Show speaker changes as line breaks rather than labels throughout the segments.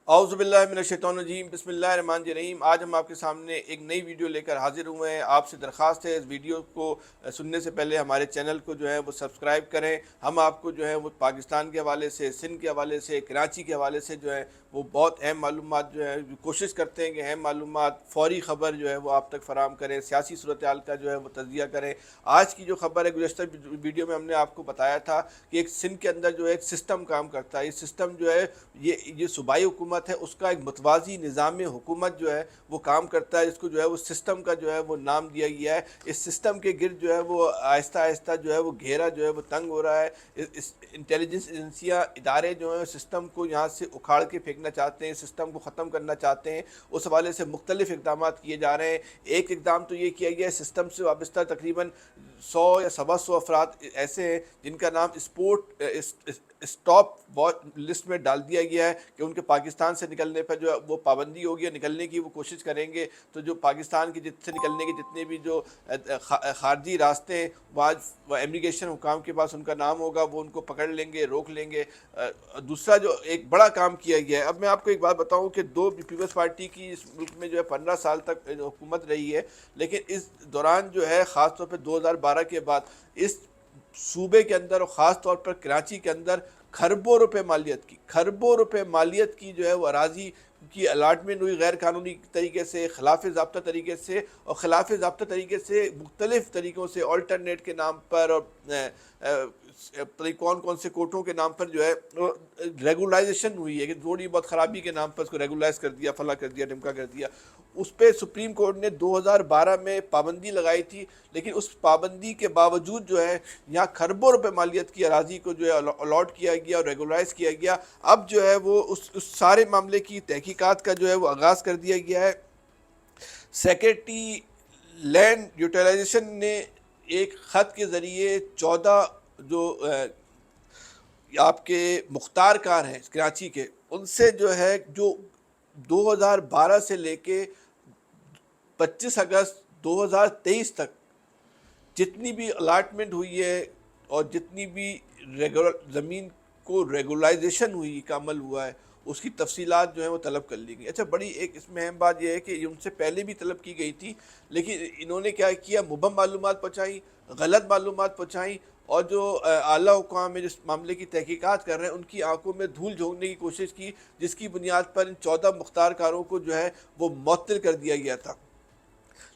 اعوذ باللہ من الشیطان الرجیم، بسم اللہ الرحمن الرحیم۔ آج ہم آپ کے سامنے ایک نئی ویڈیو لے کر حاضر ہوئے ہیں۔ آپ سے درخواست ہے اس ویڈیو کو سننے سے پہلے ہمارے چینل کو جو ہے وہ سبسکرائب کریں۔ ہم آپ کو جو ہے وہ پاکستان کے حوالے سے، سندھ کے حوالے سے، کراچی کے حوالے سے جو ہے وہ بہت اہم معلومات جو ہے کوشش کرتے ہیں کہ اہم معلومات، فوری خبر جو ہے وہ آپ تک فراہم کریں، سیاسی صورتحال کا جو ہے وہ تجزیہ کریں۔ آج کی جو خبر ہے، گزشتہ ویڈیو میں ہم نے آپ کو بتایا تھا کہ ایک سندھ کے اندر جو ہے ایک سسٹم کام کرتا ہے۔ یہ سسٹم جو ہے یہ صوبائی حکومت ہے، اس کا ایک متوازی نظام حکومت جو ہے وہ کام کرتا ہے، جس کو جو ہے وہ سسٹم کا جو ہے وہ نام دیا گیا ہے۔ اس سسٹم کے گرد جو ہے وہ آہستہ آہستہ جو ہے وہ گھیرا جو ہے وہ تنگ ہو رہا ہے۔ اس انٹیلیجنس ایجنسیاں، ادارے جو ہیں سسٹم کو یہاں سے اکھاڑ کے پھینکنا چاہتے ہیں، سسٹم کو ختم کرنا چاہتے ہیں۔ اس حوالے سے مختلف اقدامات کیے جا رہے ہیں۔ ایک اقدام تو یہ کیا گیا ہے، سسٹم سے وابستہ تقریباً 100 یا 125 افراد ایسے ہیں جن کا نام اسٹاپ واچ لسٹ میں ڈال دیا گیا ہے کہ ان کے پاکستان سے نکلنے پر جو ہے وہ پابندی ہوگی، نکلنے کی وہ کوشش کریں گے تو جو پاکستان کی سے نکلنے کے جتنے بھی جو خارجی راستے ہیں وہاں امیگریشن حکام کے پاس ان کا نام ہوگا، وہ ان کو پکڑ لیں گے، روک لیں گے۔ دوسرا جو ایک بڑا کام کیا گیا ہے، اب میں آپ کو ایک بات بتاؤں کہ پیپلز پارٹی کی اس ملک میں جو ہے 15 سال تک حکومت رہی ہے، لیکن اس دوران جو ہے خاص طور پہ 2012 کے بعد اس صوبے کے اندر اور خاص طور پر کراچی کے اندر کھربوں روپے مالیت کی جو ہے وہ اراضی کی الاٹمنٹ ہوئی غیر قانونی طریقے سے، خلاف ضابطہ طریقے سے، اور خلاف ضابطہ طریقے سے مختلف طریقوں سے آلٹرنیٹ کے نام پر اور کون کون سے کوٹوں کے نام پر جو ہے ریگولائزیشن ہوئی ہے کہ تھوڑی بہت خرابی کے نام پر اس کو ریگولائز کر دیا، فلاں کر دیا، ڈمکا کر دیا۔ اس پہ سپریم کورٹ نے 2012 میں پابندی لگائی تھی، لیکن اس پابندی کے باوجود جو ہے یہاں کھربوں روپے مالیت کی اراضی کو جو ہے الاٹ کیا گیا اور ریگولائز کیا گیا۔ اب جو ہے وہ اس سارے معاملے کی تحقیقات کا جو ہے وہ آغاز کر دیا گیا ہے۔ سیکریٹری لینڈ یوٹیلائزیشن نے ایک خط کے ذریعے 14 جو آپ کے مختار کار ہیں کراچی کے، ان سے جو ہے جو 2012 سے لے کے 25 اگست 2023 تک جتنی بھی الاٹمنٹ ہوئی ہے اور جتنی بھی زمین کو ریگولائزیشن ہوئی کا عمل ہوا ہے، اس کی تفصیلات جو ہیں وہ طلب کر لی گئی۔ اچھا، بڑی ایک اس میں اہم بات یہ ہے کہ ان سے پہلے بھی طلب کی گئی تھی، لیکن انہوں نے کیا کیا، مبہم معلومات پہنچائیں، غلط معلومات پہنچائیں، اور جو اعلیٰ حکام میں جس معاملے کی تحقیقات کر رہے ہیں ان کی آنکھوں میں دھول جھونکنے کی کوشش کی، جس کی بنیاد پر ان 14 مختار کاروں کو جو ہے وہ معطل کر دیا گیا تھا۔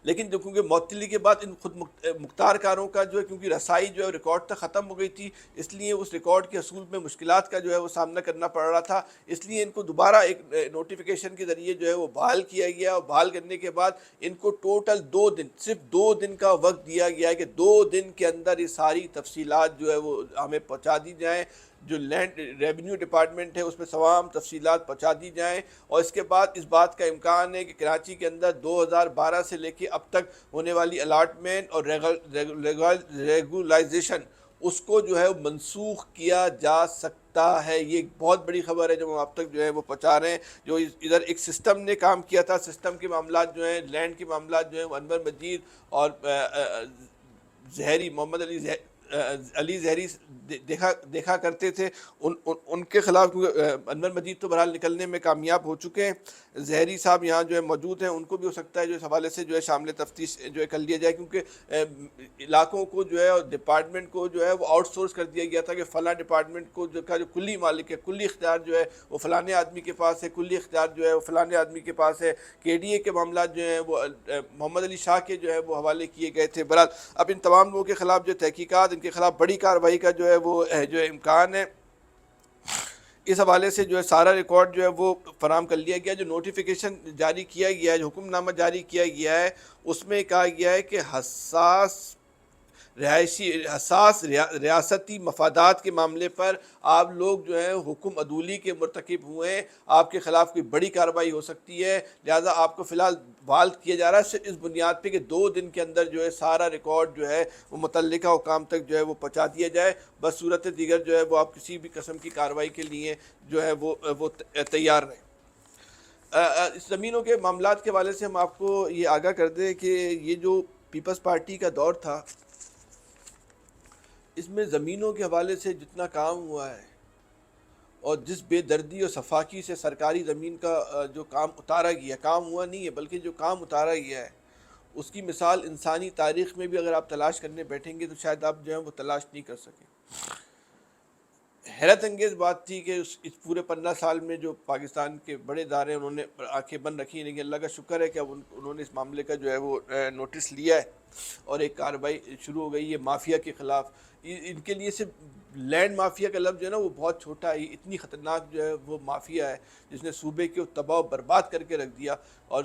لیکن جو کیونکہ معطلی کے بعد ان خود مختار کاروں کا جو ہے کیونکہ رسائی جو ہے ریکارڈ تک ختم ہو گئی تھی، اس لیے اس ریکارڈ کے حصول میں مشکلات کا جو ہے وہ سامنا کرنا پڑ رہا تھا، اس لیے ان کو دوبارہ ایک نوٹیفیکیشن کے ذریعے جو ہے وہ بحال کیا گیا، اور بحال کرنے کے بعد ان کو ٹوٹل 2 دن، صرف 2 دن کا وقت دیا گیا ہے کہ 2 دن کے اندر یہ ساری تفصیلات جو ہے وہ ہمیں پہنچا دی جائیں۔ جو لینڈ ریونیو ڈپارٹمنٹ ہے اس میں تمام تفصیلات پہنچا دی جائیں، اور اس کے بعد اس بات کا امکان ہے کہ کراچی کے اندر 2012 سے لے کے اب تک ہونے والی الاٹمنٹ اور ریگولائزیشن اس کو جو ہے منسوخ کیا جا سکتا ہے۔ یہ ایک بہت بڑی خبر ہے جو ہم اب تک جو ہے وہ پہنچا رہے ہیں۔ جو ادھر ایک سسٹم نے کام کیا تھا، سسٹم کے معاملات جو ہیں، لینڈ کے معاملات جو ہیں، انور مجید اور زہری محمد علی زہری دیکھا کرتے تھے، ان کے خلاف انور مجید تو بہرحال نکلنے میں کامیاب ہو چکے ہیں، زہری صاحب یہاں جو ہے موجود ہیں، ان کو بھی ہو سکتا ہے جو اس حوالے سے جو ہے شامل تفتیش جو ہے کر لیا جائے، کیونکہ علاقوں کو جو ہے اور ڈپارٹمنٹ کو جو ہے وہ آؤٹ سورس کر دیا گیا تھا کہ فلاں ڈپارٹمنٹ کو جو کلی مالک ہے، کلی اختیار جو ہے وہ فلانے آدمی کے پاس ہے، کلی اختیار جو ہے وہ فلانے آدمی کے پاس ہے۔ کے ڈی اے کے معاملات جو ہیں وہ محمد علی شاہ کے جو ہے وہ حوالے کیے گئے تھے۔ بہرحال اب ان تمام لوگوں کے خلاف جو تحقیقات، ان کے خلاف بڑی کارروائی کا جو ہے وہ جو امکان ہے۔ اس حوالے سے جو ہے سارا ریکارڈ جو ہے وہ فراہم کر لیا گیا۔ جو نوٹیفیکیشن جاری کیا گیا ہے، جو حکم نامہ جاری کیا گیا ہے، اس میں کہا گیا ہے کہ حساس ریاستی مفادات کے معاملے پر آپ لوگ جو ہیں حکم عدولی کے مرتکب ہوئے ہیں، آپ کے خلاف کوئی بڑی کارروائی ہو سکتی ہے، لہذا آپ کو فی الحال بحال کیا جا رہا ہے صرف اس بنیاد پہ کہ 2 دن کے اندر جو ہے سارا ریکارڈ جو ہے وہ متعلقہ حکام تک جو ہے وہ پہنچا دیا جائے۔ بس صورت دیگر جو ہے وہ آپ کسی بھی قسم کی کارروائی کے لیے جو ہے وہ تیار رہیں۔ اس زمینوں کے معاملات کے حوالے سے ہم آپ کو یہ آگاہ کر دیں کہ یہ جو پیپلز پارٹی کا دور تھا، اس میں زمینوں کے حوالے سے جتنا کام ہوا ہے اور جس بے دردی اور صفاقی سے سرکاری زمین کا جو کام اتارا گیا، کام ہوا نہیں ہے بلکہ جو کام اتارا گیا ہے، اس کی مثال انسانی تاریخ میں بھی اگر آپ تلاش کرنے بیٹھیں گے تو شاید آپ جو ہیں وہ تلاش نہیں کر سکیں۔ حیرت انگیز بات تھی کہ اس پورے 15 سال میں جو پاکستان کے بڑے ادارے انہوں نے آنکھیں بند رکھی، لیکن اللہ کا شکر ہے کہ اب انہوں نے اس معاملے کا جو ہے وہ نوٹس لیا ہے اور ایک کارروائی شروع ہو گئی ہے مافیا کے خلاف۔ ان کے لیے صرف لینڈ مافیا کا لفظ جو ہے نا وہ بہت چھوٹا ہے، اتنی خطرناک جو ہے وہ مافیا ہے جس نے صوبے کو تباہ و برباد کر کے رکھ دیا، اور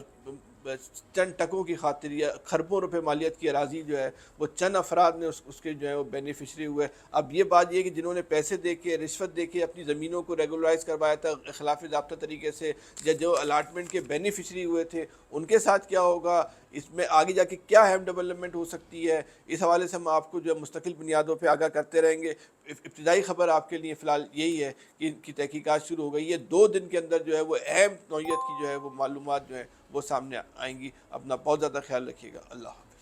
چند ٹکوں کی خاطر یا کھربوں روپے مالیت کی اراضی جو ہے وہ چند افراد نے اس کے جو ہے وہ بینیفیشری ہوئے۔ اب یہ بات یہ ہے کہ جنہوں نے پیسے دے کے رشوت دے کے اپنی زمینوں کو ریگولرائز کروایا تھا خلاف ضابطہ طریقے سے، یا جو الاٹمنٹ کے بینیفیشری ہوئے تھے ان کے ساتھ کیا ہوگا، اس میں آگے جا کے کیا اہم ڈیولپمنٹ ہو سکتی ہے، اس حوالے سے ہم آپ کو جو ہے مستقل بنیادوں پہ آگاہ کرتے رہیں گے۔ ابتدائی خبر آپ کے لیے فی الحال یہی ہے کہ ان کی تحقیقات شروع ہو گئی ہے، 2 دن کے اندر جو ہے وہ اہم نوعیت کی جو ہے وہ معلومات جو ہے وہ سامنے آئیں گی۔ اپنا بہت زیادہ خیال رکھیے گا۔ اللہ حافظ۔